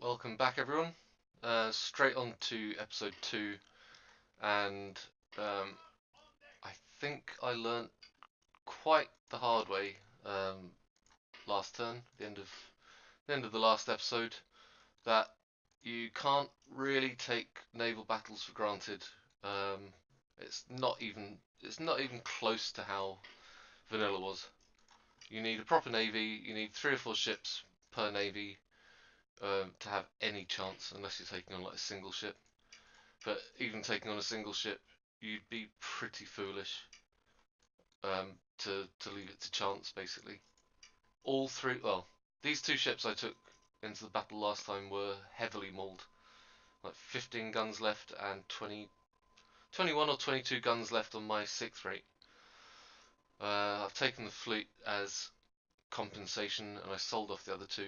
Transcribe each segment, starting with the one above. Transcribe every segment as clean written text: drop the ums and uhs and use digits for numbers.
Welcome back, everyone. Straight on to episode 2, and I think I learnt quite the hard way last turn, the end of the last episode, that you can't really take naval battles for granted. Um, it's not even close to how vanilla was. You need a proper navy. You need 3 or 4 ships per navy to have any chance, unless you're taking on like a single ship. But even taking on a single ship, you'd be pretty foolish to leave it to chance, basically. All three, well, these 2 ships I took into the battle last time were heavily mauled. Like 15 guns left and 21 or 22 guns left on my 6th rate. I've taken the fleet as compensation and I sold off the other 2.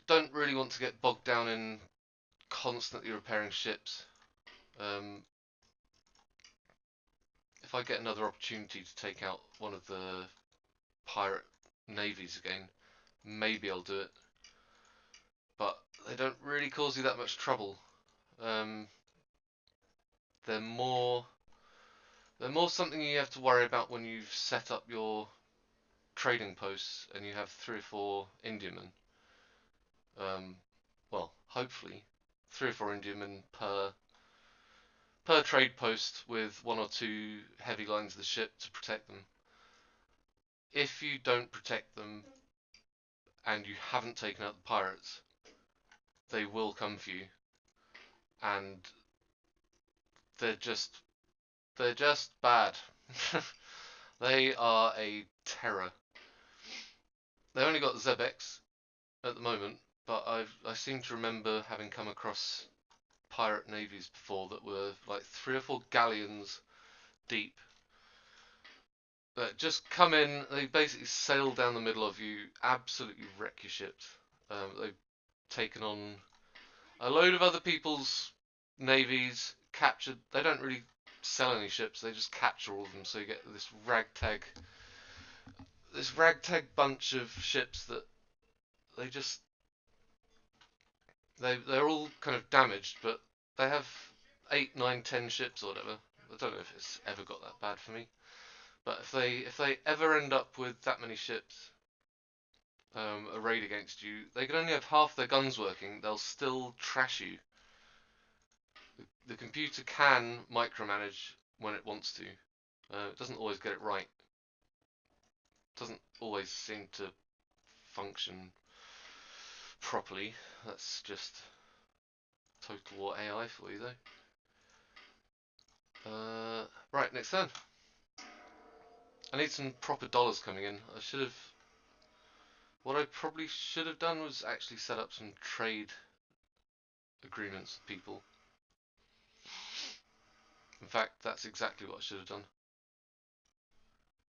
Don't really want to get bogged down in constantly repairing ships. Um, if I get another opportunity to take out one of the pirate navies again, maybe I'll do it. But they don't really cause you that much trouble. Um, they're more they're more something you have to worry about when you've set up your trading posts and you have 3 or 4 Indiamen. Um, well, hopefully 3 or 4 Indiamen per trade post with 1 or 2 heavy lines of the ship to protect them. If you don't protect them and you haven't taken out the pirates, they will come for you, and they're just they're just bad. They are a terror. They only got Zebex at the moment, but I seem to remember having come across pirate navies before that were like 3 or 4 galleons deep that just come in. They basically sail down the middle of you, absolutely wreck your ships. They've taken on a load of other people's navies, captured. They don't really sell any ships; they just capture all of them. So you get this ragtag bunch of ships that they just they're all kind of damaged, but they have 8, 9, 10 ships or whatever. I don't know if it's ever got that bad for me, but if they ever end up with that many ships, arrayed against you, they can only have half their guns working. They'll still trash you. The computer can micromanage when it wants to. It doesn't always get it right. It doesn't always seem to function properly. That's just Total War AI for you, though. Right, next turn. I need some proper dollars coming in. What I probably should have done was actually set up some trade agreements with people. In fact, that's exactly what I should have done.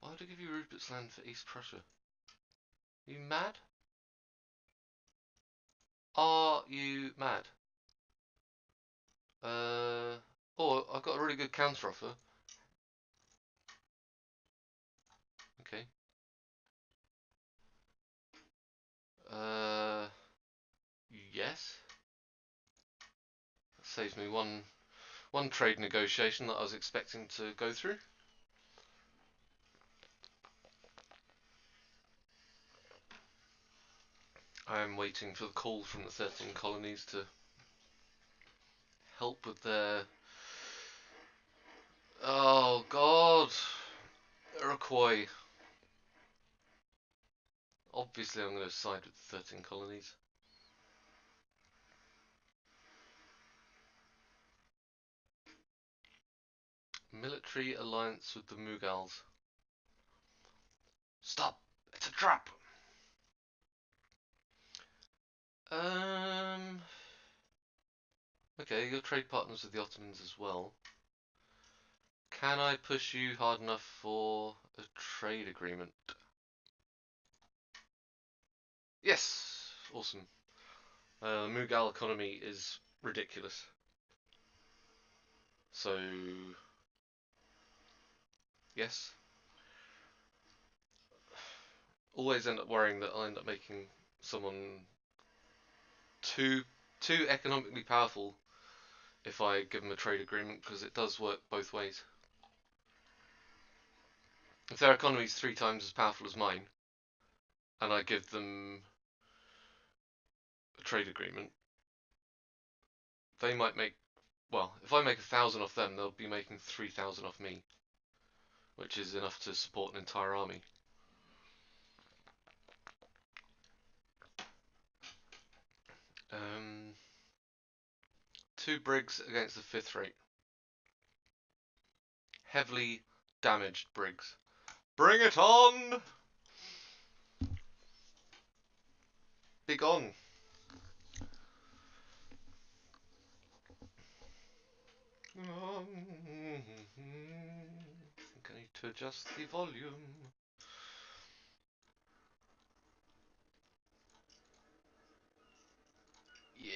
Why would I give you Ruperts Land for East Prussia? Are you mad? Are you mad? Oh, I've got a really good counter offer. Okay. Uh, yes. That saves me one trade negotiation that I was expecting to go through. I am waiting for the call from the 13 colonies to help with their. Oh God, Iroquois. Obviously, I'm going to side with the 13 colonies. Military alliance with the Mughals. Stop! It's a trap! Um. Okay, you're trade partners with the Ottomans as well. Can I push you hard enough for a trade agreement? Yes! Awesome. The Mughal economy is ridiculous. So, yes. Always end up worrying that I'll end up making someone too economically powerful if I give them a trade agreement, because it does work both ways. If their economy is 3 times as powerful as mine, and I give them a trade agreement, they might make, well, if I make 1,000 off them, they'll be making 3,000 off me, which is enough to support an entire army. Um, 2 brigs against the 5th rate. Heavily damaged brigs. Bring it on! Big on. I need to adjust the volume. Yeah.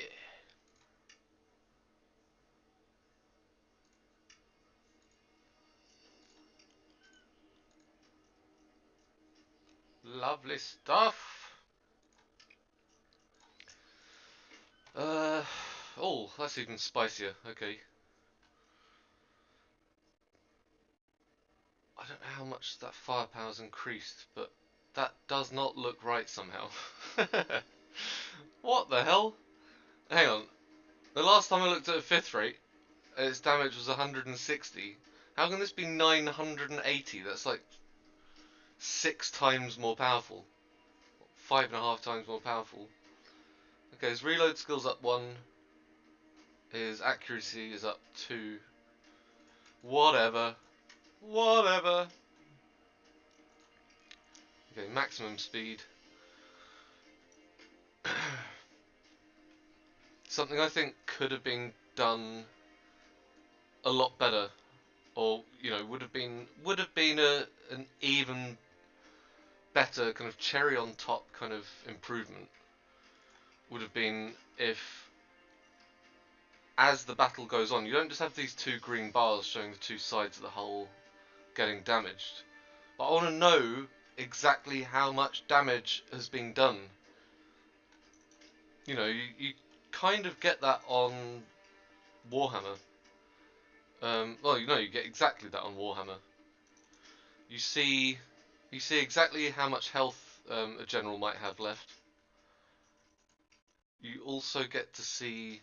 Lovely stuff. Oh, that's even spicier. Okay. I don't know how much that firepower's increased, but that does not look right somehow. What the hell? Hang on. The last time I looked at a 5th rate, its damage was 160. How can this be 980? That's like 6 times more powerful. 5.5 times more powerful. Okay, his reload skill's up 1. His accuracy is up 2. Whatever. Whatever. Okay, maximum speed. Something I think could have been done a lot better, or would have been an even better kind of cherry on top kind of improvement. Would have been if, as the battle goes on, you don't just have these 2 green bars showing the 2 sides of the hull getting damaged, but I want to know exactly how much damage has been done. You kind of get that on Warhammer. Well, you get exactly that on Warhammer. You see exactly how much health a general might have left. You also get to see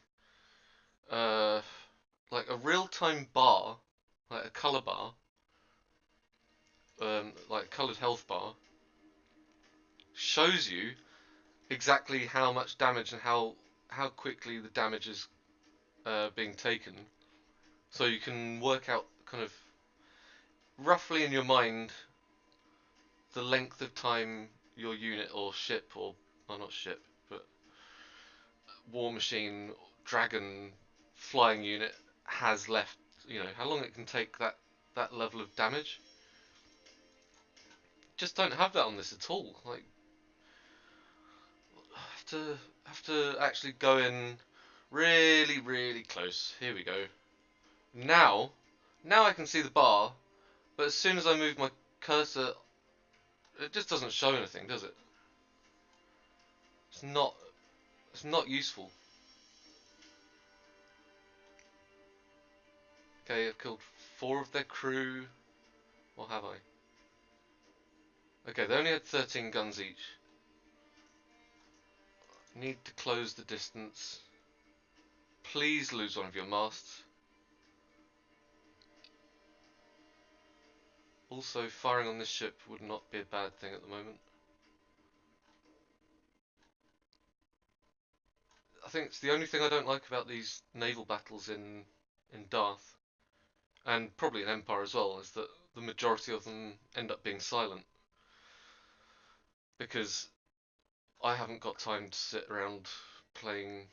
like a real-time bar, like a color bar, like a colored health bar, shows you exactly how much damage and how quickly the damage is being taken. So you can work out kind of roughly in your mind the length of time your unit or ship, or well, not ship, but war machine, dragon, flying unit has left. How long it can take that level of damage. Just don't have that on this at all. Like, have to actually go in really, really close. Here we go. Now I can see the bar, but as soon as I move my cursor, it just doesn't show anything, does it? It's not useful. Okay, I've killed 4 of their crew. Or have I? Okay, they only had 13 guns each. Need to close the distance. Please lose one of your masts. Also, firing on this ship would not be a bad thing at the moment. I think it's the only thing I don't like about these naval battles in Darth, and probably in Empire as well, is that the majority of them end up being silent. Because I haven't got time to sit around playing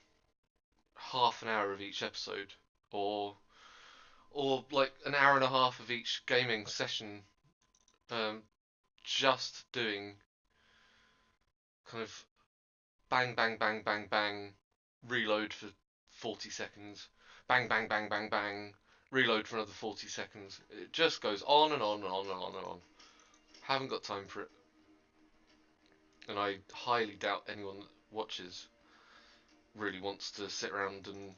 half an hour of each episode, or like an hour and a half of each gaming session, just doing kind of bang, bang, bang, bang, bang, reload for 40 seconds, bang, bang, bang, bang, bang, reload for another 40 seconds. It just goes on and on and on and on and on. Haven't got time for it. And I highly doubt anyone that watches really wants to sit around and,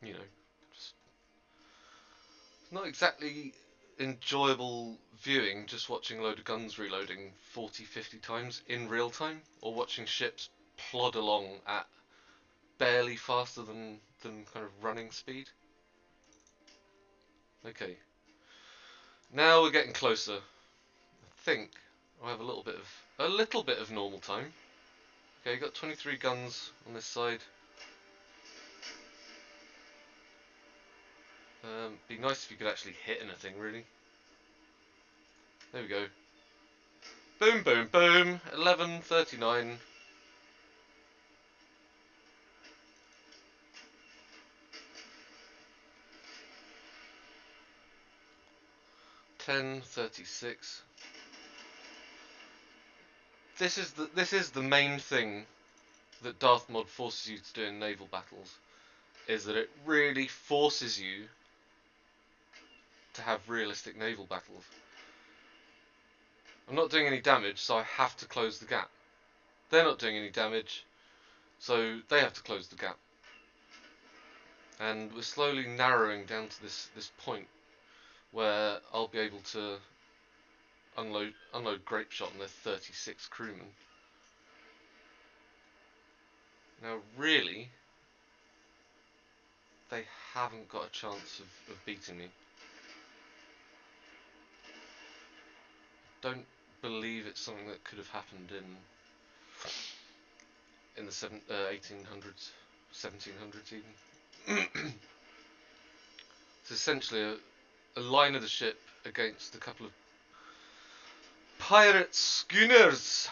you know, just, it's not exactly enjoyable viewing just watching a load of guns reloading 40-50 times in real time, or watching ships plod along at barely faster than kind of running speed. Okay, now we're getting closer. I think I have a little bit of normal time. Okay, got 23 guns on this side. Be nice if you could actually hit anything, really. There we go. Boom, boom, boom. 11:39. 10:36. This is the main thing that Darth Mod forces you to do in naval battles, is that it really forces you to have realistic naval battles. I'm not doing any damage, so I have to close the gap. They're not doing any damage, so they have to close the gap. And we're slowly narrowing down to this point where I'll be able to unload grape shot on their 36 crewmen. Now, really, they haven't got a chance of beating me. Don't believe it's something that could have happened in the 1800s, 1700s even. It's essentially a line of the ship against a couple of pirate schooners.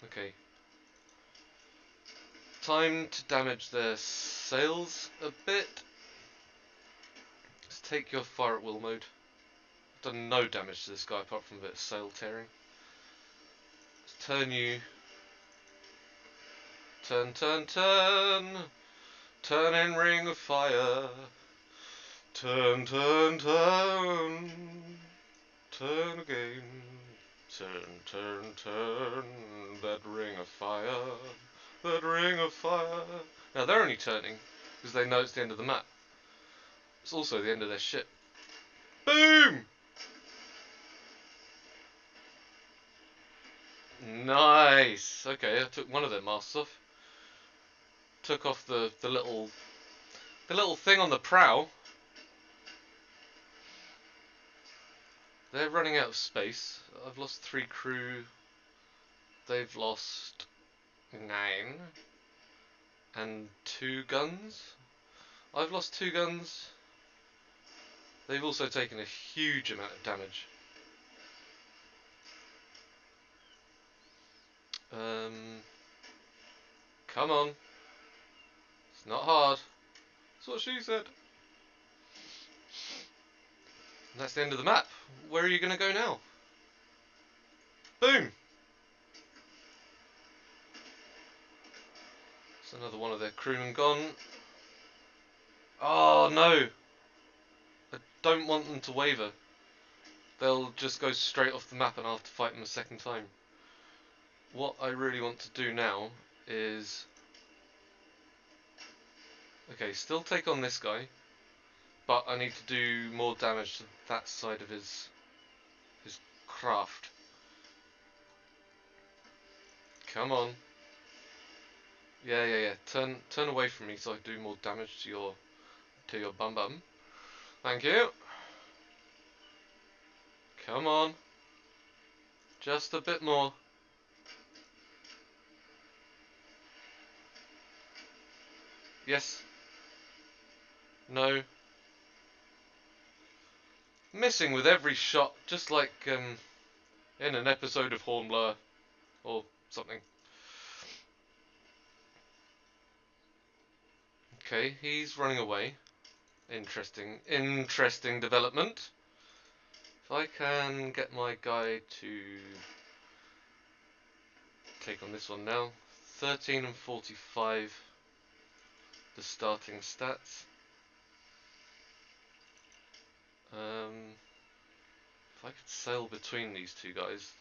Okay. Time to damage their sails a bit. Let's take your fire at will mode. I've done no damage to this guy apart from a bit of sail tearing. Let's turn you. Turn, turn, turn. Turn in ring of fire. Turn, turn, turn. Turn again. Turn, turn, turn. That ring of fire. That ring of fire. Now they're only turning because they know it's the end of the map. It's also the end of their ship. Boom! Nice. Okay, I took one of their masts off. Took off the little thing on the prow. They're running out of space. I've lost 3 crew. They've lost 9 and 2 guns. I've lost 2 guns. They've also taken a huge amount of damage. Come on. It's not hard. That's what she said. And that's the end of the map. Where are you going to go now? Boom! It's another one of their crewmen gone. Oh no! I don't want them to waver. They'll just go straight off the map and I'll have to fight them a second time. What I really want to do now is... Okay, still take on this guy, but I need to do more damage to that side of his craft. Come on. Yeah. Turn away from me so I can do more damage to your bum bum. Thank you. Come on. Just a bit more. Yes. No. Missing with every shot, just like in an episode of Hornblower or something. Okay, he's running away. Interesting development. If I can get my guy to take on this one now. 13 and 45, the starting stats. If I could sail between these two guys,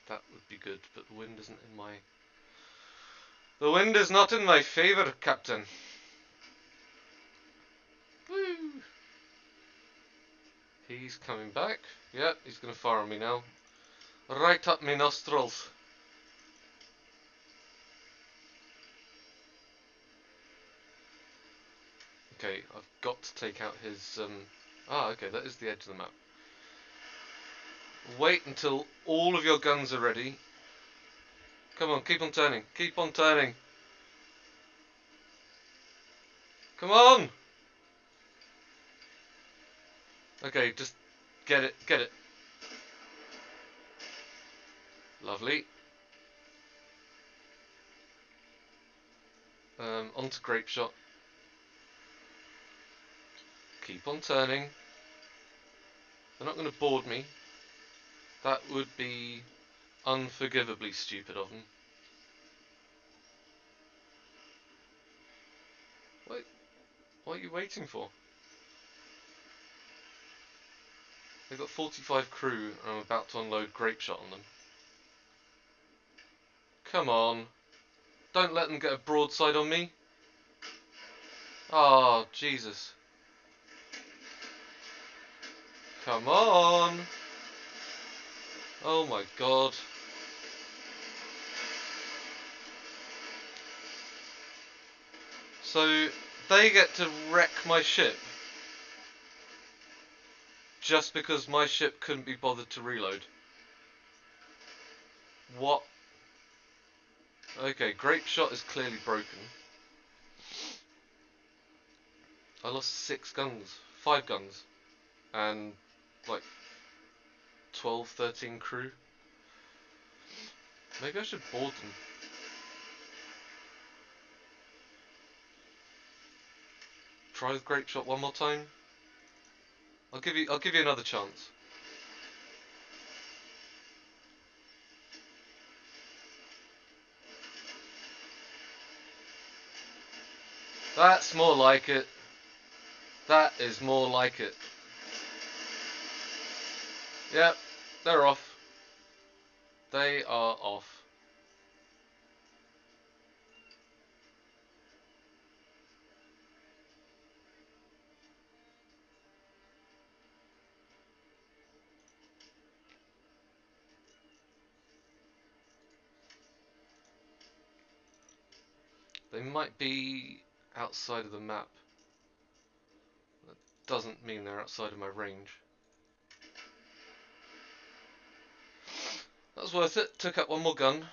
That would be good, but the wind isn't in my... The wind is not in my favour, Captain. Woo! He's coming back. Yep, he's going to fire on me now. Right up my nostrils. Okay, I've got to take out his... okay, that is the edge of the map. Wait until all of your guns are ready. Come on, keep on turning. Keep on turning. Come on! Okay, just get it, get it. Lovely. Onto grape shot. Keep on turning. They're not going to board me. That would be unforgivably stupid of them. Wait, what are you waiting for? They've got 45 crew and I'm about to unload grape shot on them. Come on. Don't let them get a broadside on me. Oh, Jesus. Come on. Oh my god. So, they get to wreck my ship just because my ship couldn't be bothered to reload. What? Okay, grape shot is clearly broken. I lost 6 guns, 5 guns, and like 12, 13 crew. Maybe I should board them. Try with grape shot one more time. I'll give you another chance. That's more like it. That is more like it. Yep, they're off. They are off. They might be outside of the map. That doesn't mean they're outside of my range. That was worth it. Took out one more gun.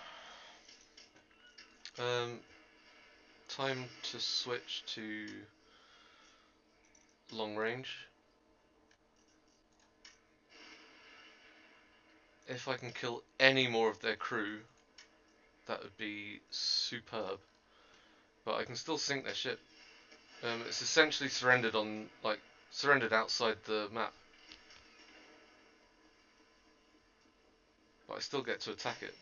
Time to switch to long range. If I can kill any more of their crew, that would be superb. But I can still sink their ship. It's essentially surrendered on, like, surrendered outside the map. But I still get to attack it.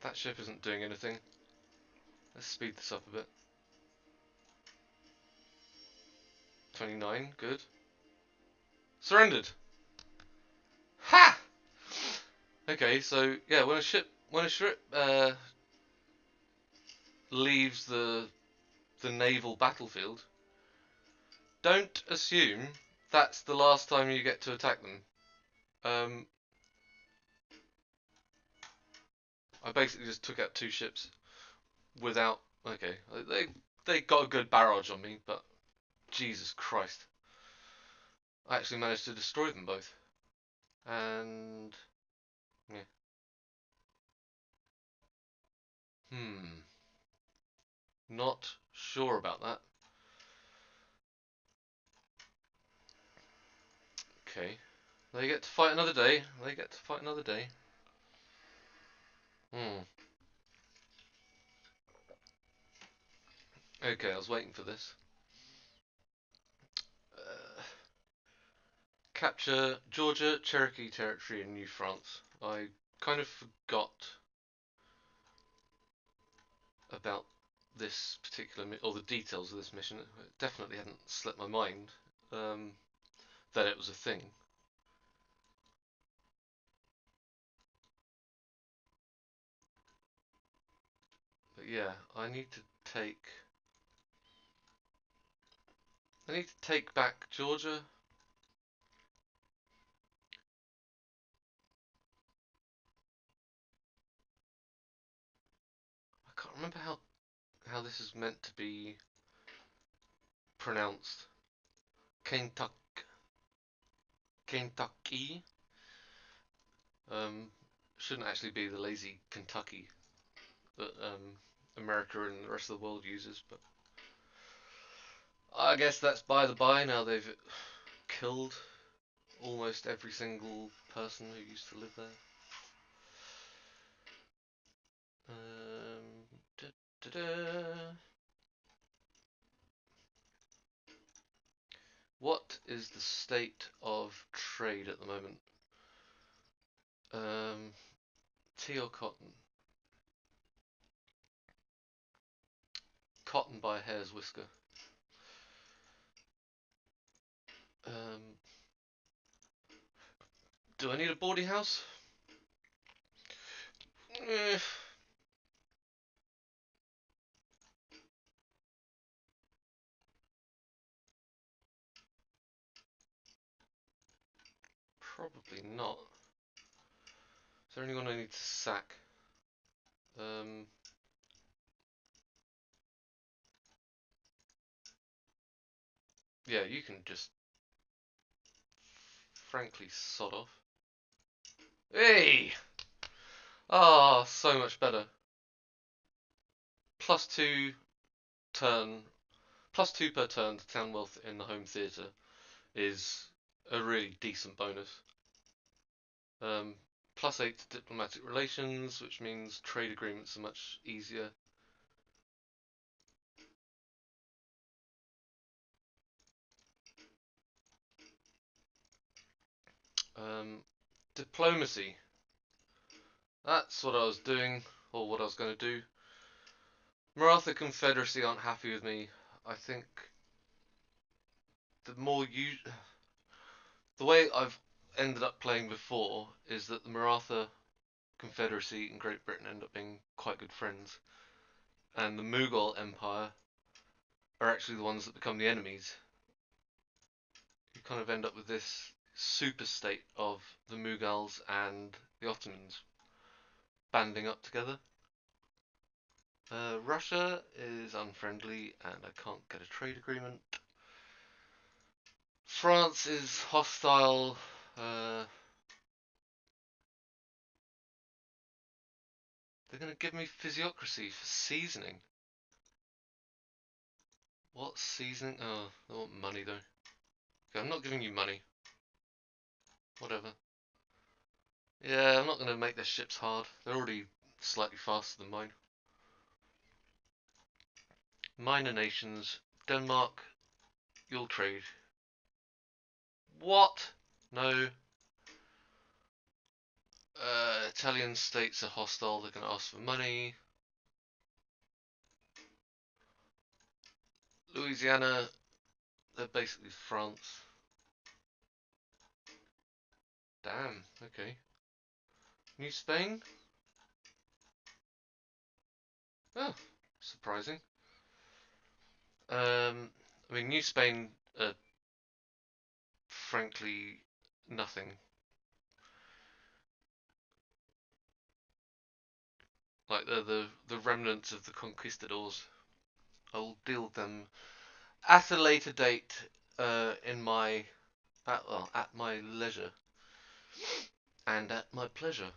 That ship isn't doing anything. Let's speed this up a bit. 29, good. Surrendered! Ha! Okay, so yeah, when a ship leaves the naval battlefield, don't assume that's the last time you get to attack them. I basically just took out 2 ships without. Okay, they got a good barrage on me, but Jesus Christ, I actually managed to destroy them both. And yeah. Not sure about that. Okay. They get to fight another day. They get to fight another day. Okay, I was waiting for this. Capture Georgia, Cherokee Territory, and New France. I kind of forgot about this particular or the details of this mission. It definitely hadn't slipped my mind that it was a thing. But yeah, I need to take back Georgia. I can't remember how this is meant to be pronounced. Kentucky. Shouldn't actually be the lazy Kentucky that America and the rest of the world uses, but I guess that's by the by. Now they've killed almost every single person who used to live there. Da, da, da. What is the state of trade at the moment? Tea or cotton? Cotton by a hair's whisker. Do I need a boarding house? Probably not. Is there anyone I need to sack? Yeah, you can just frankly sod off. Hey! Ah, so much better. +2 turn, +2 per turn to town wealth in the home theatre is a really decent bonus. +8 to diplomatic relations, which means trade agreements are much easier. Diplomacy. That's what I was doing, or what I was going to do. Maratha Confederacy aren't happy with me. I think the way I've ended up playing before is that the Maratha Confederacy and Great Britain end up being quite good friends, and the Mughal Empire are actually the ones that become the enemies. You kind of end up with this super state of the Mughals and the Ottomans banding up together. Russia is unfriendly and I can't get a trade agreement. France is hostile. They're going to give me physiocracy for seasoning. What seasoning? Oh, they want money though. Okay, I'm not giving you money. Whatever. Yeah, I'm not going to make their ships hard. They're already slightly faster than mine. Minor nations. Denmark, you'll trade. What? No. Italian states are hostile. They're going to ask for money. Louisiana, they're basically France. Damn, okay. New Spain? Oh, surprising. I mean, New Spain, frankly, nothing. Like the remnants of the conquistadors. I will deal with them at a later date, in my at my leisure and at my pleasure.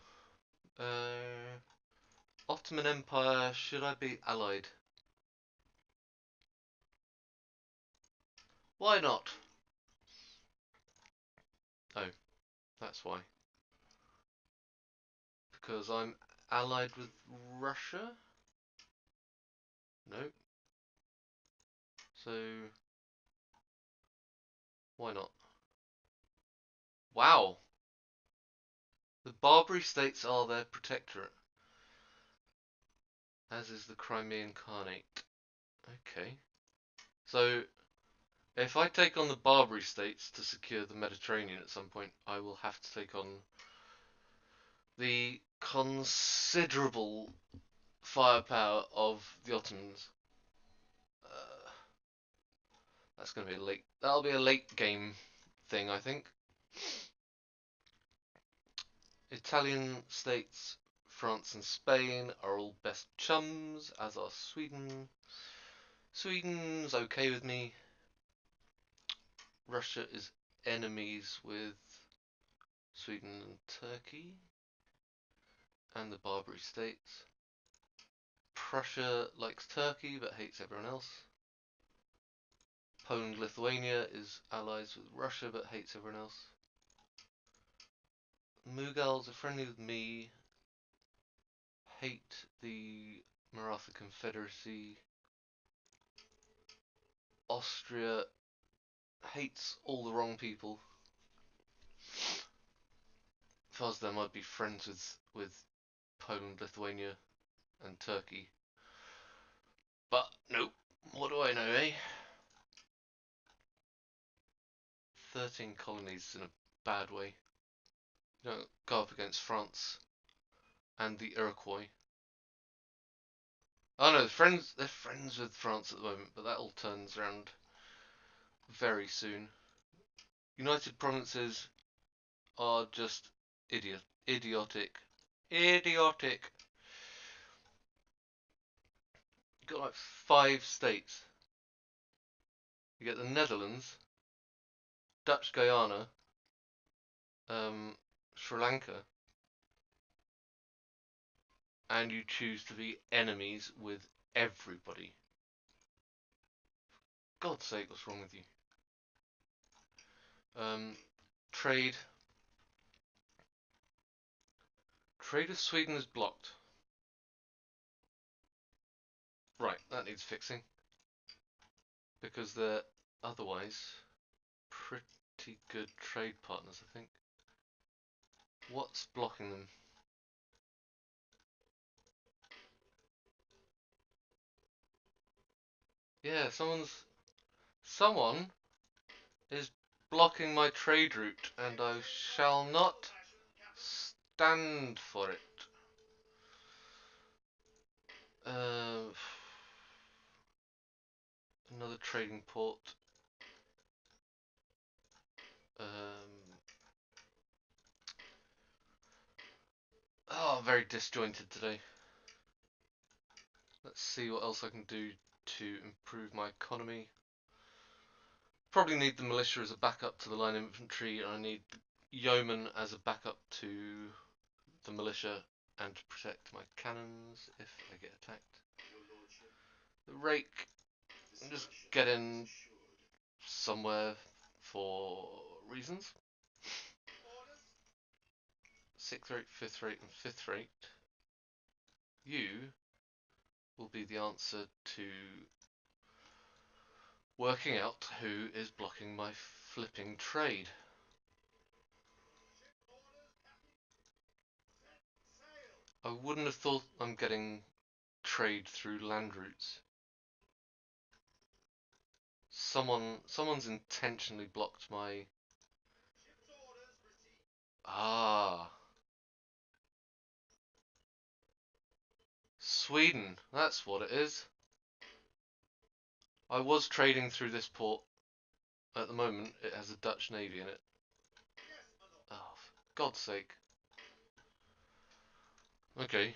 Ottoman Empire, should I be allied? Why not? Oh, that's why. Because I'm allied with Russia? No. So, why not? Wow! The Barbary states are their protectorate. as is the Crimean Khanate. Okay. So, if I take on the Barbary states to secure the Mediterranean at some point, I will have to take on the considerable firepower of the Ottomans. That's going to be a late. That'll be a late game thing, I think. Italian states, France and Spain are all best chums, as are Sweden. Sweden's okay with me. Russia is enemies with Sweden and Turkey and the Barbary states. Prussia likes Turkey but hates everyone else. Poland, Lithuania is allies with Russia but hates everyone else. Mughals are friendly with me, hate the Maratha Confederacy. Austria hates all the wrong people. If I was them, I'd be friends with Poland, Lithuania, and Turkey. But nope, what do I know, eh? 13 colonies in a bad way. You don't go up against France and the Iroquois. Oh no, they're friends with France at the moment, but that all turns around very soon. United Provinces are just idiotic. Idiotic. You've got like 5 states. You get the Netherlands, Dutch Guyana, Sri Lanka, and you choose to be enemies with everybody. For God's sake, what's wrong with you? Trade. Trade with Sweden is blocked. Right, that needs fixing. Because they're otherwise pretty good trade partners, I think. What's blocking them? Yeah, someone is blocking my trade route, and I shall not stand for it. Another trading port. Oh, very disjointed today. Let's see what else I can do to improve my economy. Probably need the militia as a backup to the line infantry, and I need yeomen as a backup to the militia and to protect my cannons if I get attacked. The rake, I'm just getting somewhere for reasons. 6th rate, 5th rate, and 5th rate. You will be the answer to working out who is blocking my flipping trade. I wouldn't have thought I'm getting trade through land routes. Someone's intentionally blocked my... Ah. Sweden, that's what it is. I was trading through this port. At the moment, it has a Dutch navy in it. Oh, for God's sake. Okay,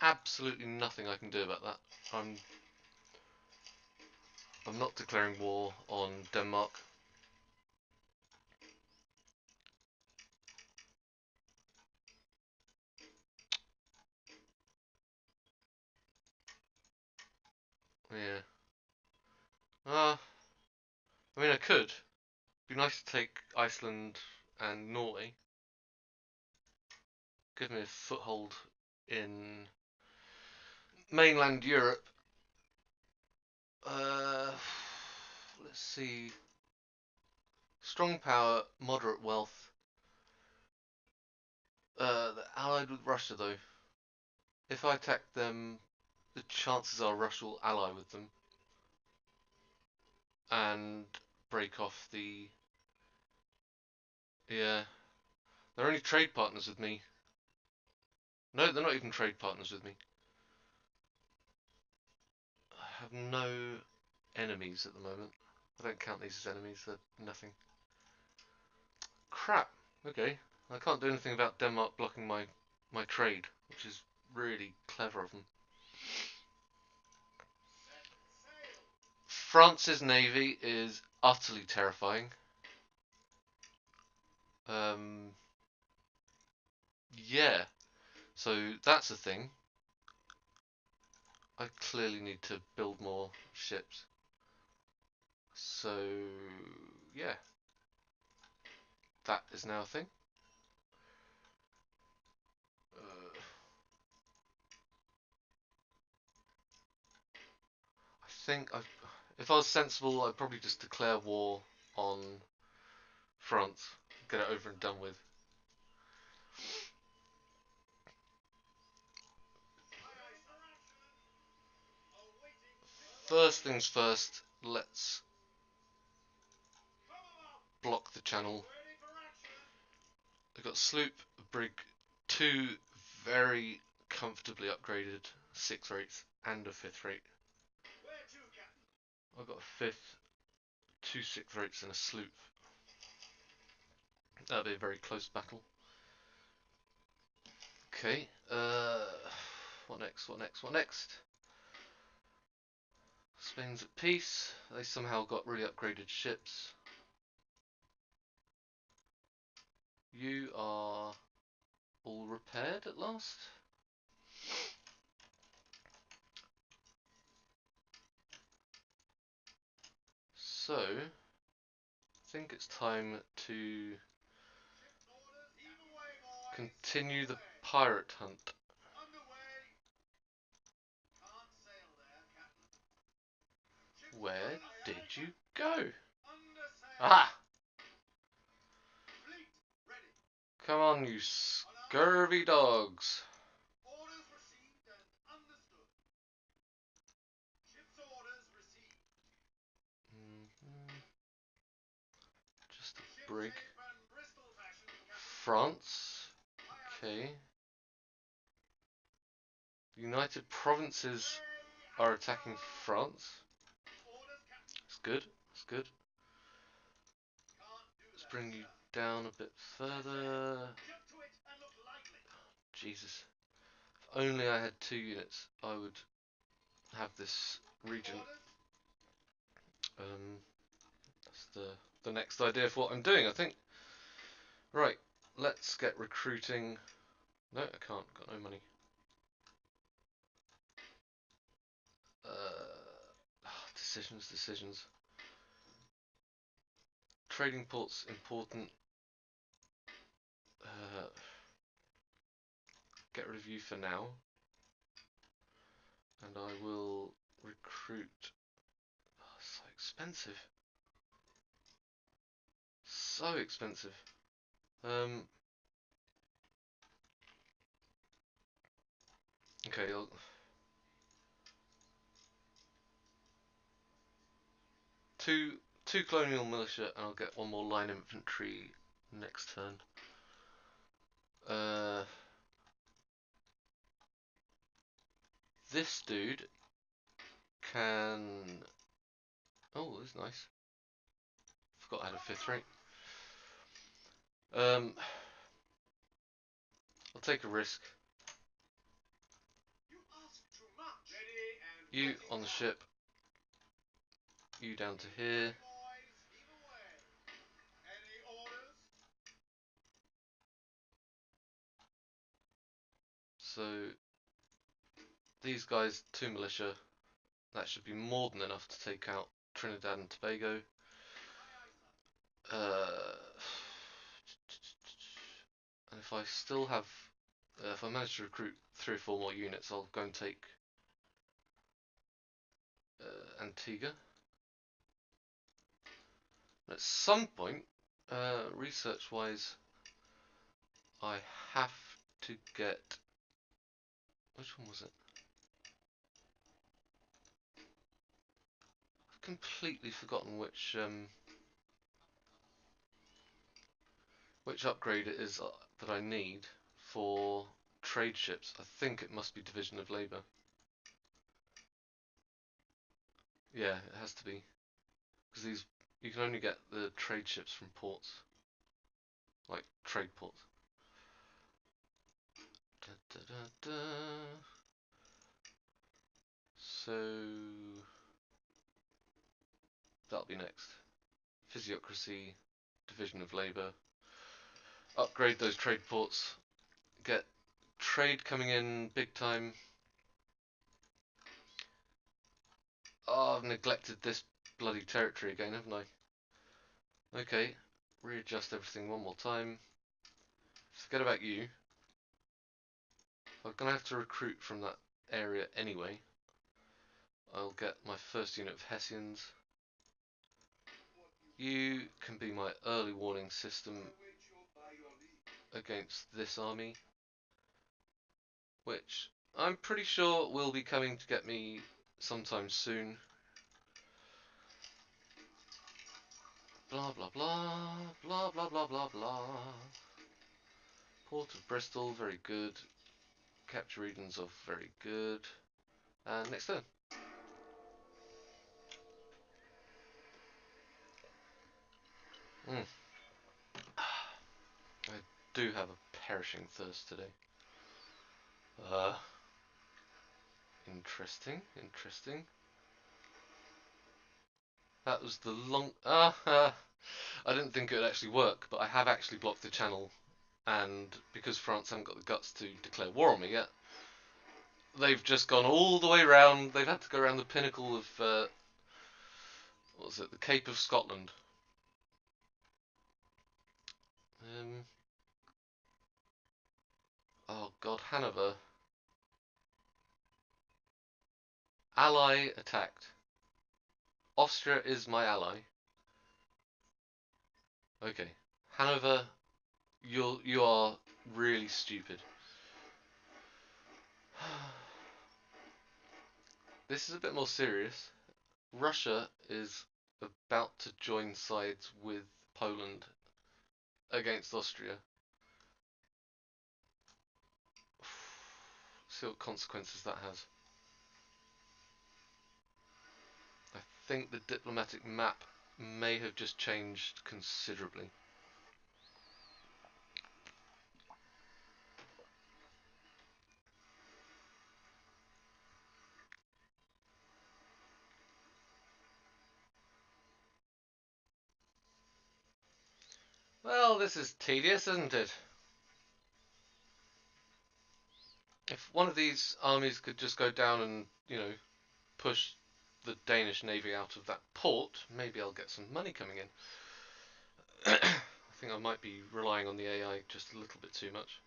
absolutely nothing I can do about that. I'm not declaring war on Denmark. Yeah. I mean, I could. It'd be nice to take Iceland and Norway. Give me a foothold in mainland Europe. Let's see. Strong power, moderate wealth. They're allied with Russia though. if I attack them, the chances are Russia will ally with them and break off the... Yeah, they're only trade partners with me. No, they're not even trade partners with me. I have no enemies at the moment. I don't count these as enemies, they're nothing. Crap, okay. I can't do anything about Denmark blocking my trade, which is really clever of them. France's navy is utterly terrifying. Yeah, so that's a thing. I clearly need to build more ships. So, yeah. That is now a thing. I think if I was sensible, I'd probably just declare war on France. Get it over and done with. First things first, let's block the channel. I've got a sloop, a brig, two very comfortably upgraded 6th rates and a 5th rate. I've got a 5th, 2 6th rates and a sloop. That'll be a very close battle. Okay, what next, what next, what next? Spain's at peace. They somehow got really upgraded ships. You are all repaired at last? So, I think it's time to continue the pirate hunt. Where did you go? Aha! Come on, you scurvy dogs. Just a brig. France. Okay. The United Provinces are attacking France. It's good. It's good. Let's bring you down a bit further. Jesus. If only I had 2 units, I would have this region. That's the next idea for what I'm doing, I think. Right, let's get recruiting. No, I can't. Got no money. Decisions, decisions. Trading ports important. Get rid of you for now. And I will recruit. Oh, so expensive. So expensive. Okay, two colonial militia, and I'll get 1 more line infantry next turn. This dude can... Oh, this is nice. Forgot I had a 5th rate. I'll take a risk. You on the ship. You down to here. So these guys, 2 militia. That should be more than enough to take out Trinidad and Tobago. And if I still have, if I manage to recruit 3 or 4 more units, I'll go and take Antigua. At some point, research-wise, I have to get Which one was it? I've completely forgotten which upgrade it is that I need for trade ships. I think it must be Division of Labour. Yeah, it has to be. Because you can only get the trade ships from ports. Like, trade ports. Da, da, da, da. So... that'll be next. Physiocracy, Division of Labour. Upgrade those trade ports. Get trade coming in big time. Oh, I've neglected this bloody territory again, haven't I? Okay, readjust everything one more time. Forget about you. I'm going to have to recruit from that area anyway. I'll get my first unit of Hessians. You can be my early warning system against this army, which I'm pretty sure will be coming to get me sometime soon. Blah blah blah, blah blah blah blah blah. Port of Bristol, very good. Capture regions of very good. And next turn. I do have a perishing thirst today. Interesting, interesting. That was the long... I didn't think it would actually work, but I have actually blocked the channel. And because France haven't got the guts to declare war on me yet, they've just gone all the way round. They've had to go around the pinnacle of... what was it? The Cape of Scotland. Oh god, Hanover. Ally attacked. Austria is my ally. Okay. Hanover, you are really stupid. This is a bit more serious. Russia is about to join sides with Poland against Austria. See what consequences that has. I think the diplomatic map may have just changed considerably. Well, this is tedious, isn't it? If one of these armies could just go down and, push the Danish navy out of that port, maybe I'll get some money coming in. I think I might be relying on the AI just a little bit too much.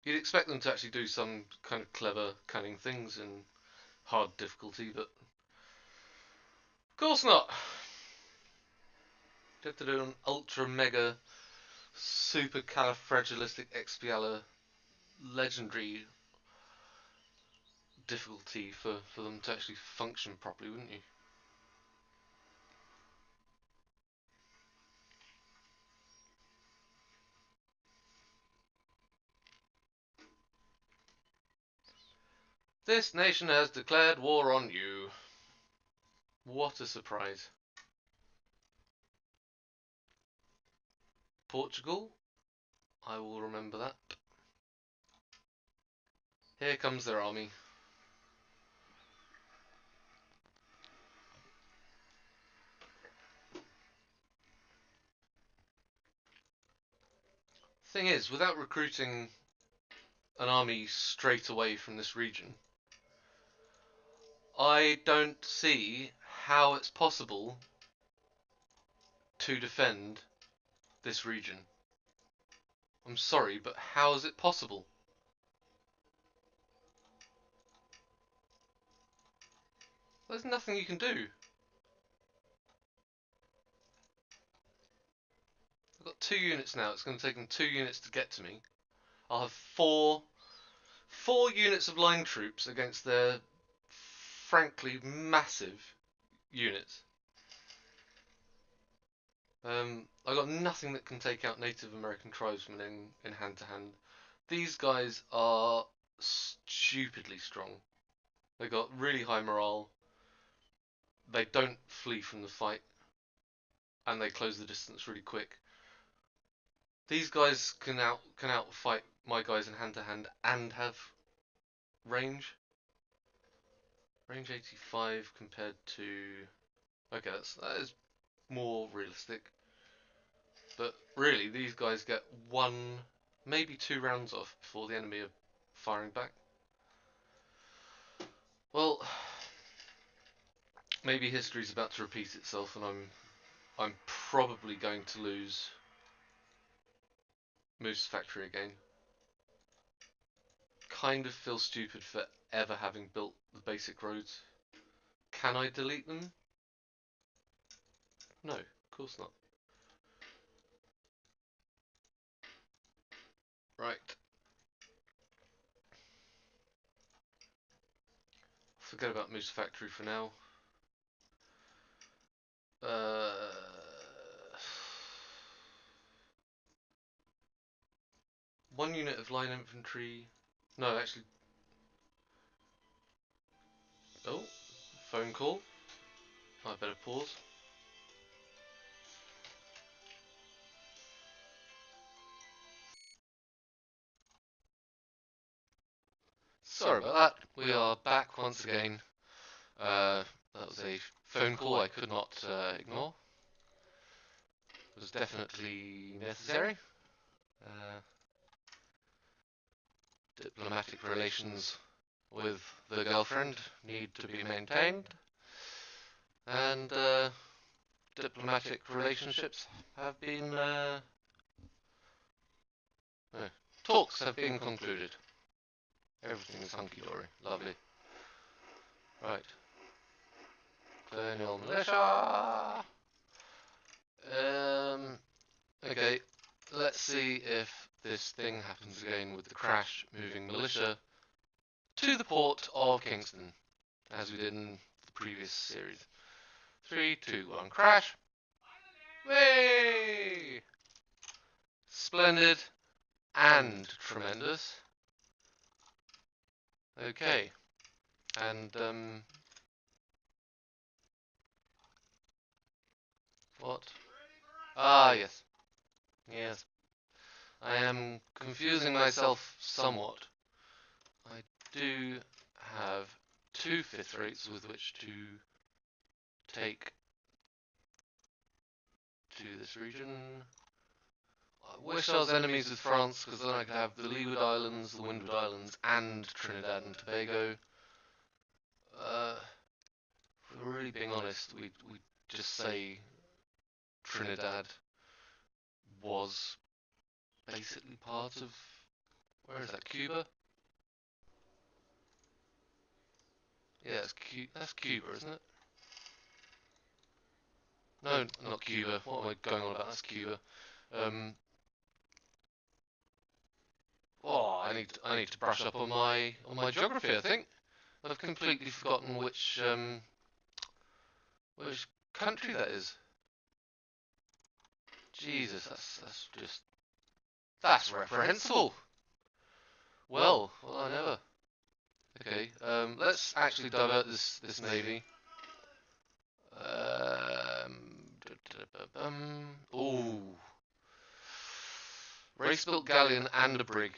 You'd expect them to actually do some kind of clever, cunning things in hard difficulty, but of course not. You have to do an ultra mega super califragilistic legendary difficulty for them to actually function properly, wouldn't you? This nation has declared war on you. What a surprise. Portugal? I will remember that. Here comes their army. Thing is, without recruiting an army straight away from this region, I don't see how it's possible to defend this region. I'm sorry, but how is it possible? There's nothing you can do. I've got 2 units now. It's going to take them 2 units to get to me. I'll have 4 4 units of line troops against their frankly massive units. I got nothing that can take out Native American tribesmen in hand-to-hand. These guys are stupidly strong. They got really high morale. They don't flee from the fight, and they close the distance really quick. These guys can outfight my guys in hand-to-hand and have range. Range 85 compared to... Okay, that is more realistic. But really, these guys get 1, maybe 2 rounds off before the enemy are firing back. Well, maybe history's about to repeat itself, and I'm probably going to lose Moose Factory again. Kind of feel stupid for ever having built the basic roads. Can I delete them? No, of course not. Right. Forget about Moose Factory for now. One unit of line infantry. No, actually. Oh, phone call. I better pause. Sorry about that. We are back once again. That was a phone call I could not ignore. It was definitely necessary. Diplomatic relations with the girlfriend need to be maintained, and diplomatic relationships have been talks have been concluded. Everything is hunky-dory. Lovely. Right. Colonial militia. Okay. Let's see if this thing happens again with the crash moving militia to the port of Kingston, as we did in the previous series. 3, 2, 1, crash. Way! Splendid and tremendous. Okay. And what? Ah, yes. Yes. I am confusing myself somewhat. I do have 2 5th rates with which to take to this region. I wish I was enemies with France, because then I could have the Leeward Islands, the Windward Islands, and Trinidad and Tobago. If we're really being honest, we just say Trinidad was basically part of, where is that, Cuba? Yeah, that's Cuba, isn't it? No, not Cuba. What am I going on about? That's Cuba. Oh, I need to brush up on my geography. I think I've completely forgotten which country that is. Jesus, that's reprehensible. Well, I never. Okay, let's actually divert this navy. Ooh. Race-built galleon and a brig.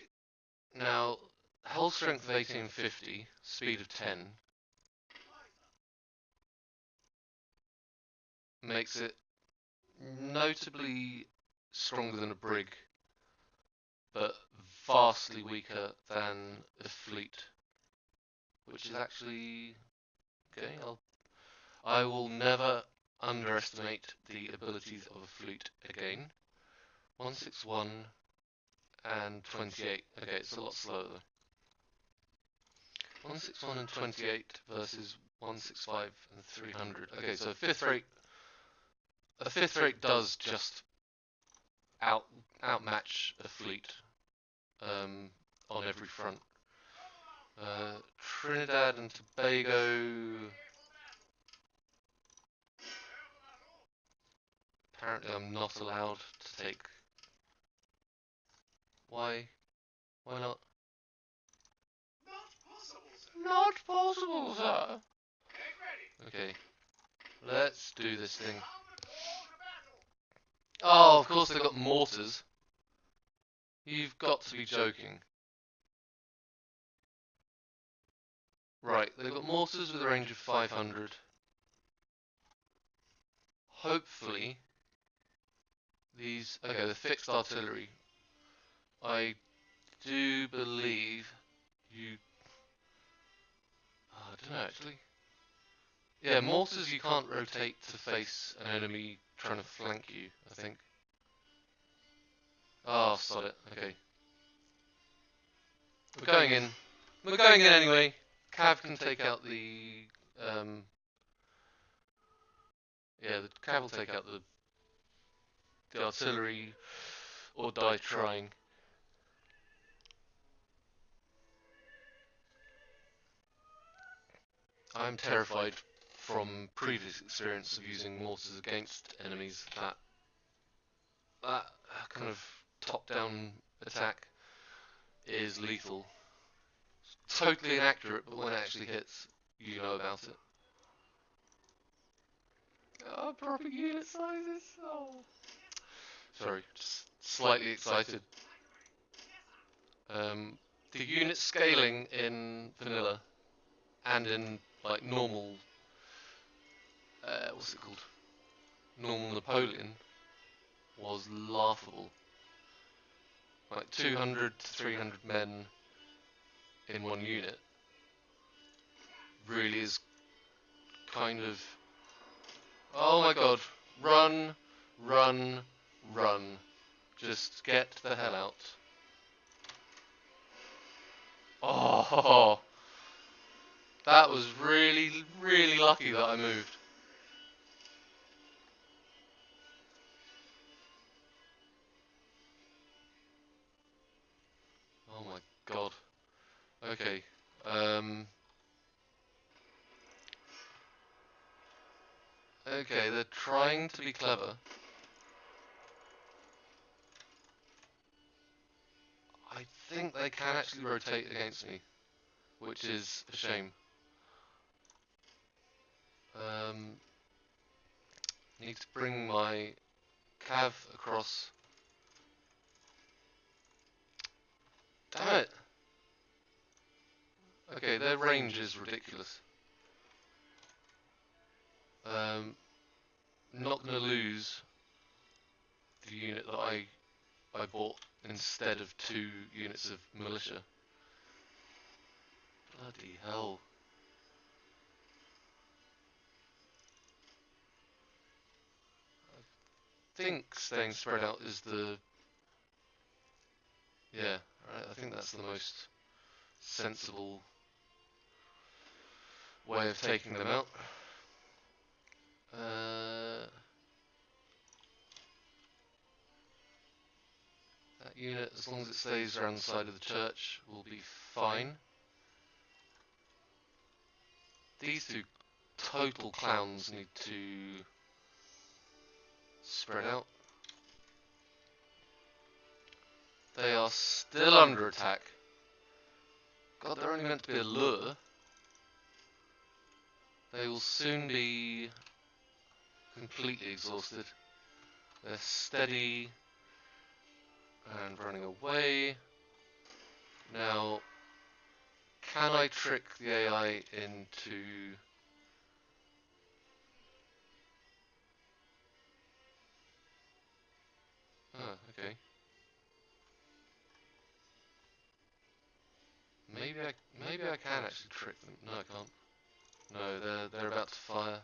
Now, hull strength of 1850, speed of 10, makes it notably stronger than a brig, but vastly weaker than a fleet, which is actually okay. I will never underestimate the abilities of a fleet again. 161 and 28. Okay, it's a lot slower though. 161 and 28 versus 165 and 300. Okay, so a fifth rate does just outmatch a fleet on every front. Trinidad and Tobago. Apparently I'm not allowed to take... Why? Why not? Not possible, sir. Okay. Let's do this thing. Oh, of course they've got mortars. You've got to be joking. Right, they've got mortars with a range of 500. Hopefully, these... Okay, the fixed artillery. I do believe you... I don't know, actually. Yeah, mortars you can't rotate to face an enemy trying to flank you, I think. Oh, sod it. Okay. We're going in. We're going in anyway. Cav can take out the... yeah, the Cav will take out the artillery or die trying. I'm terrified from previous experience of using mortars against enemies that kind of top-down attack is lethal. It's totally inaccurate, but when it actually hits, you know about it. Oh, proper unit sizes. Oh. Sorry, just slightly excited. The unit scaling in vanilla and in like normal, what's it called? Normal Napoleon was laughable. Like 200 to 300 men in one unit really is kind of... Oh my god, run, run, run. Just get the hell out. Oh, that was really, really lucky that I moved. Oh my god. Okay. Okay, they're trying to be clever. I think they can actually rotate against me, which is a shame. Need to bring my cav across. Damn it! Okay, their range is ridiculous. Not gonna lose the unit that I bought instead of 2 units of militia. Bloody hell. I think staying spread out is the... Yeah, right, I think that's the most sensible way of taking them out. That unit, as long as it stays around the side of the church, will be fine. These 2 total clowns need to spread out. They are still under attack. God, they're only meant to be a lure. They will soon be completely exhausted. They're steady and running away. Now, can I trick the AI into... Ah, okay. Maybe I can actually trick them. No, I can't. No, they're about to fire.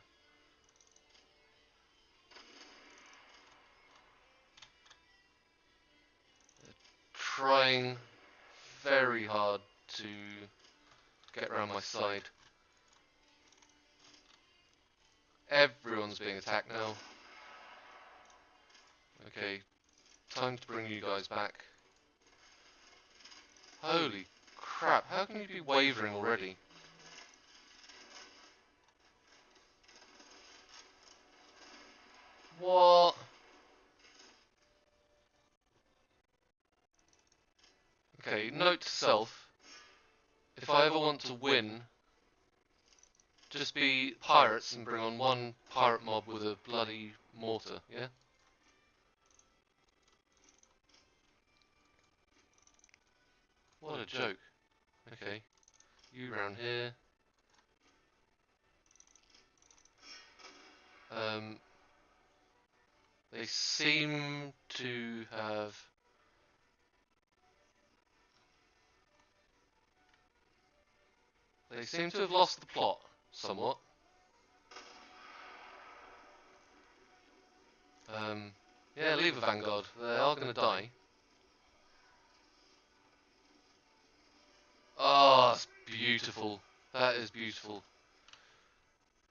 They're trying very hard to get around my side. Everyone's being attacked now. Okay, time to bring you guys back. Holy crap, how can you be wavering already? What? Okay, note to self, if I ever want to win, just be pirates and bring on one pirate mob with a bloody mortar, yeah? What a joke. Okay, you round here. They seem to have... They seem to have lost the plot, somewhat. Yeah, leave a vanguard. They are going to die. Oh, that's beautiful. That is beautiful.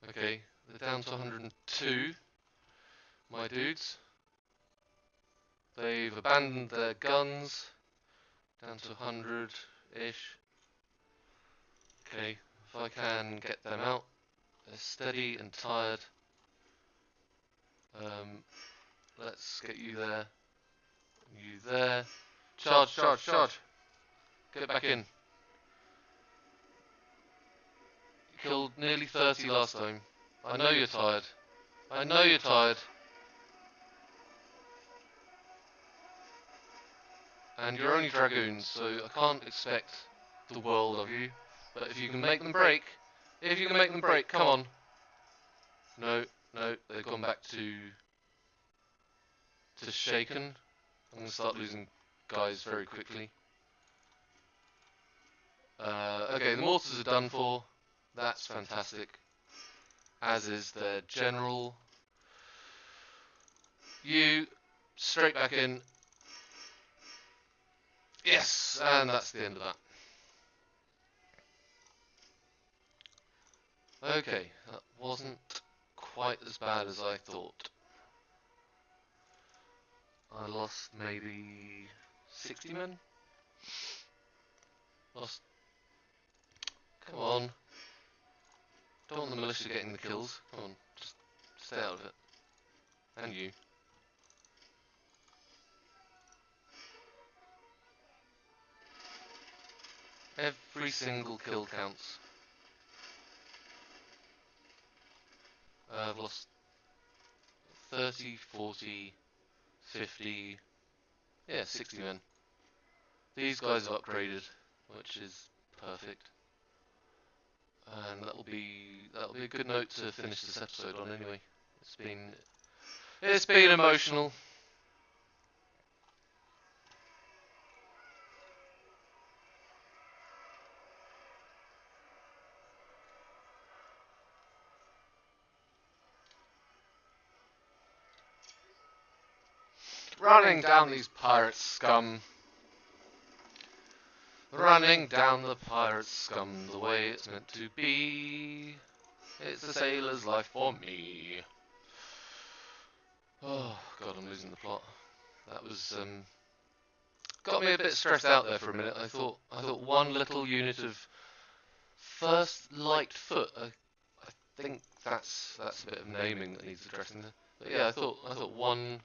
Okay, they're down to 102, my dudes. They've abandoned their guns. Down to 100-ish. Okay, if I can get them out. They're steady and tired. Let's get you there. You there. Charge, charge, charge! Get back in. You killed nearly 30 last time. I know you're tired. I know you're tired. And you're only dragoons, so I can't expect the world of you. But if you can make them break, come on. No, no, they've gone back to shaken. I'm going to start losing guys very quickly. Okay, the mortars are done for. That's fantastic. As is their general. You, straight back in. Yes, and that's the end of that. Okay, that wasn't quite as bad as I thought. I lost maybe 60 men? Lost... Come on. Don't want the militia getting the kills. Come on, just stay out of it. And you. Every single kill counts. I've lost 30, 40, 50, yeah, 60 men. These guys have upgraded, which is perfect. And that'll be a good note to finish this episode on anyway. It's been emotional. Running down these pirate scum. Running down the pirate scum the way it's meant to be. It's a sailor's life for me. Oh god, I'm losing the plot. That was got me a bit stressed out there for a minute. I thought one little unit of first light foot. I think that's a bit of naming that needs addressing there. But yeah, I thought one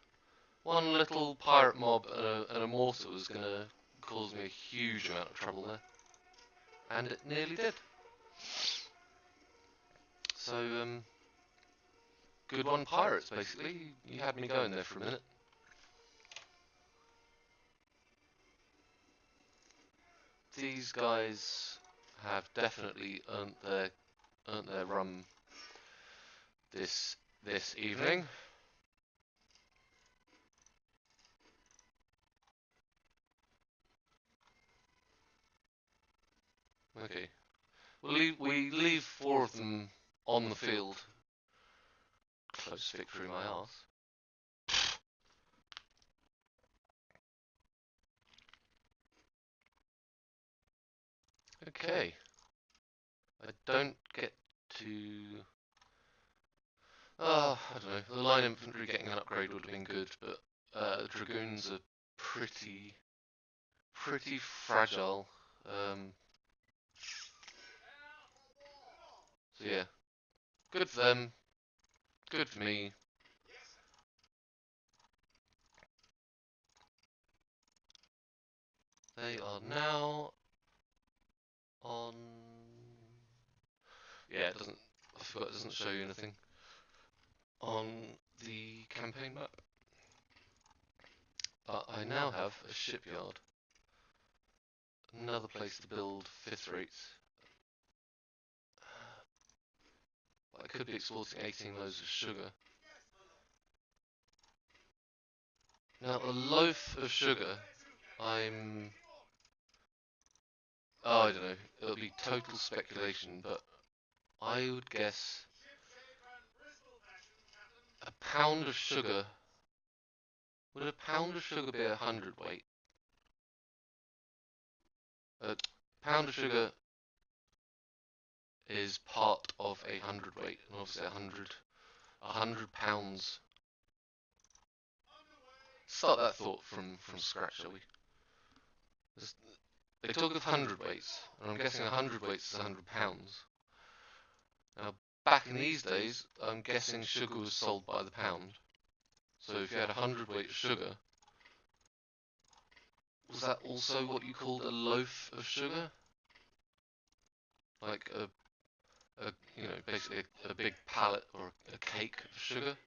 little pirate mob and a mortar was gonna cause me a huge amount of trouble there, and it nearly did. So good one, pirates. Basically, you had me going there for a minute. These guys have definitely earned their rum this evening. Okay, we leave 4 of them on the field. Close victory, my arse. Okay, I don't get to... I don't know, the line infantry getting an upgrade would have been good, but the dragoons are pretty fragile. So yeah, good for them, good for me. They are now on... Yeah, it doesn't... I forgot it doesn't show you anything on the campaign map. But I now have a shipyard. Another place to build 5th rates. I could be exporting 18 loads of sugar. Now, a loaf of sugar, I'm... Oh, I don't know. It'll be total speculation, but I would guess a pound of sugar... Would a pound of sugar be 100 weight? A pound of sugar is part of a 100 weight, and obviously 100 pounds. Start that thought from scratch, shall we? They talk of 100 weights, and I'm guessing 100 weights is 100 pounds. Now, back in these days, I'm guessing sugar was sold by the pound. So if you had 100 weight of sugar, was that also what you called a loaf of sugar? Like basically a big pallet or a cake of sugar?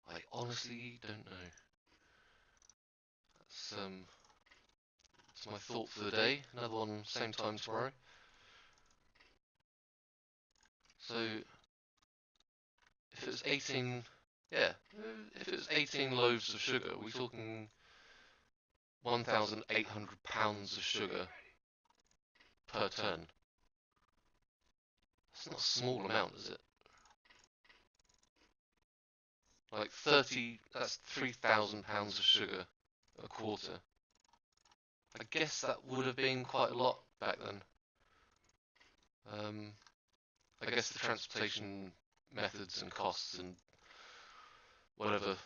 I honestly don't know. That's my thought for the day. Another one, same time tomorrow. So, if it was 18, yeah, if it was 18 loaves of sugar, we're talking 1,800 pounds of sugar per turn. That's not a small amount, is it? Like 30, that's 3,000 pounds of sugar a quarter. I guess that would have been quite a lot back then. I guess the transportation methods and costs and whatever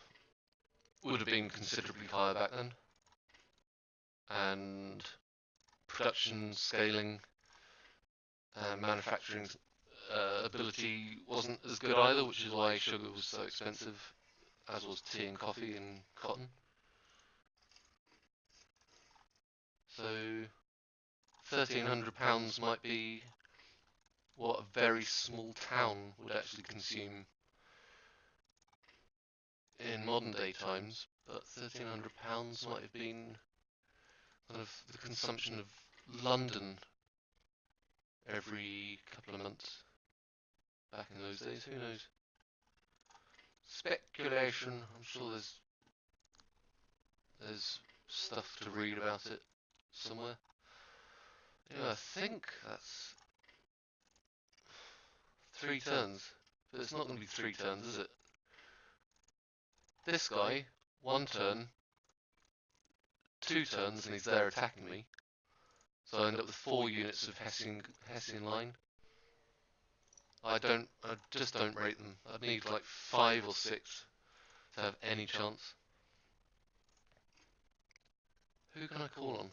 would have been considerably higher back then. And production, scaling, and manufacturing ability wasn't as good either, which is why sugar was so expensive, as was tea and coffee and cotton. So £1,300 might be what a very small town would actually consume in modern day times, but £1,300 might have been kind of the consumption of London every couple of months back in those days. Who knows? Speculation. I'm sure there's stuff to read about it somewhere. Yeah, I think that's 3 turns. But it's not going to be 3 turns, is it? This guy, 1 turn, 2 turns, and he's there attacking me. So I end up with 4 units of Hessian line. I just don't rate them. I'd need like 5 or 6 to have any chance. Who can I call on?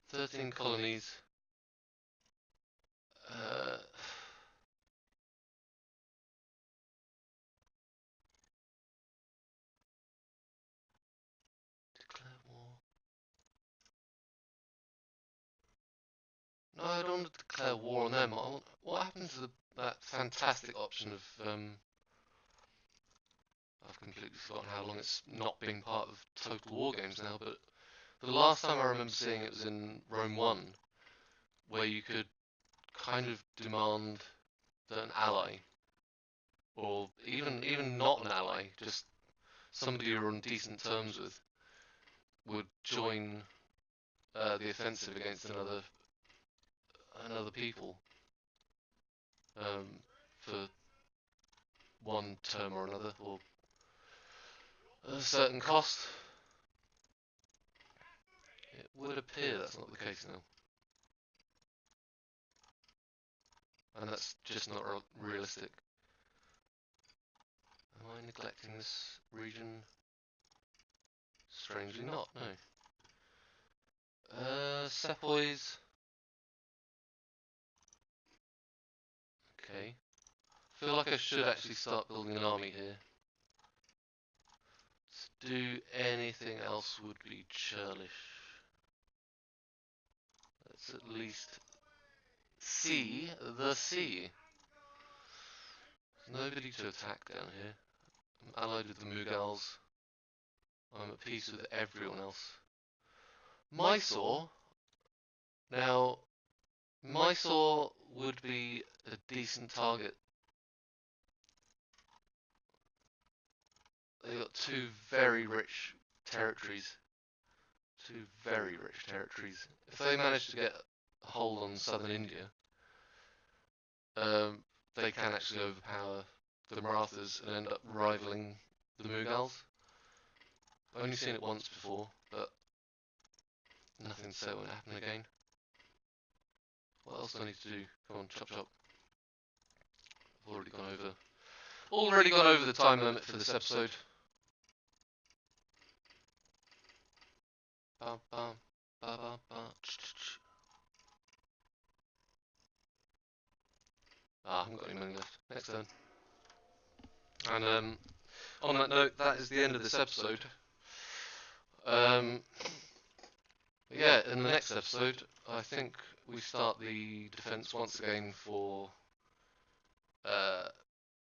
13 colonies. Declare war. No, I don't want to declare war on them. What happened to that fantastic option of I've completely forgotten how long it's not been part of Total War games now, but the last time I remember seeing it was in Rome 1, where you could kind of demand that an ally, or even not an ally, just somebody you're on decent terms with, would join the offensive against another people for one term or another, or a certain cost. It would appear that's not the case now. And that's just not realistic. Am I neglecting this region? Strangely not, no. Sepoys. okay. I feel like I should actually start building an army here. To do anything else would be churlish. Let's at least see the sea. There's nobody to attack down here. I'm allied with the Mughals. I'm at peace with everyone else. Mysore. Now, Mysore would be a decent target. They got two very rich territories. Two very rich territories. If they manage to get a hold on southern India, they can actually overpower the Marathas and end up rivaling the Mughals. I've only seen it once before, but nothing to say it won't happen again. What else do I need to do? Come on, chop chop. I've already gone over the time limit for this episode. Bum, bum, ba, ba, ba. Ah, I haven't got any money left. Next turn. And on that note, that is the end of this episode. Yeah, in the next episode, I think we start the defense once again for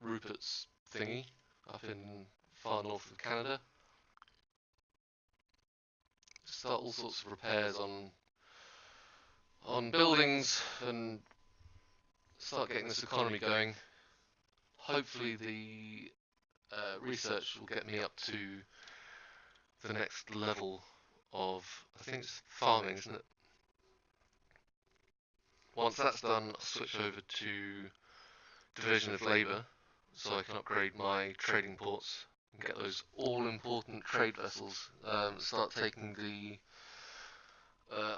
Ruperts thingy up in far north of Canada. Start all sorts of repairs on buildings and start getting this economy going. Hopefully the research will get me up to the next level of, I think it's farming, isn't it? Once that's done, I'll switch over to division of labour so I can upgrade my trading ports and get those all-important trade vessels. Start taking the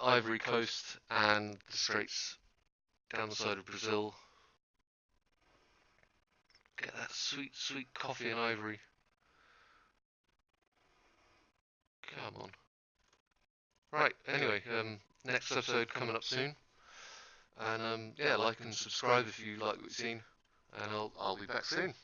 Ivory Coast and the Straits down the side of Brazil. Get that sweet, sweet coffee and ivory. Come on. Right, anyway, next episode coming up soon. And yeah, like and subscribe if you like what you've seen. And I'll be back soon.